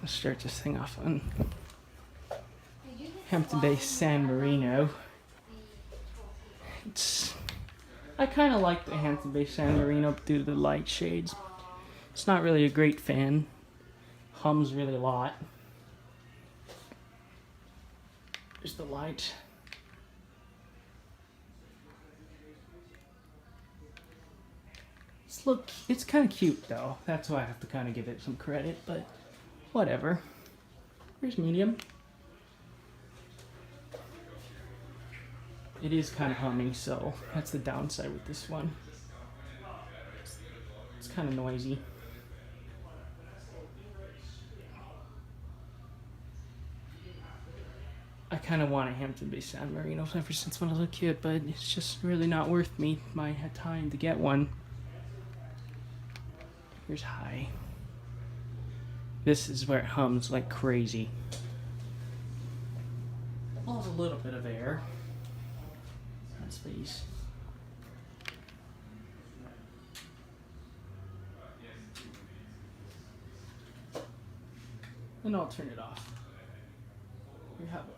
Let's start this thing off on Hampton-based San Marino. I kind of like the Hampton-based San Marino due to the light shades. It's not really a great fan. Hums really a lot. There's the light. It's kind of cute though. That's why I have to kind of give it some credit, but whatever. Here's medium. It is kind of humming, so that's the downside with this one. It's kind of noisy. I kind of want a Hampton-based San Marino ever since when I was a kid, but it's just really not worth me my time to get one. Here's high. This is where it hums like crazy. Well, a little bit of air. That's these. And I'll turn it off. You have it.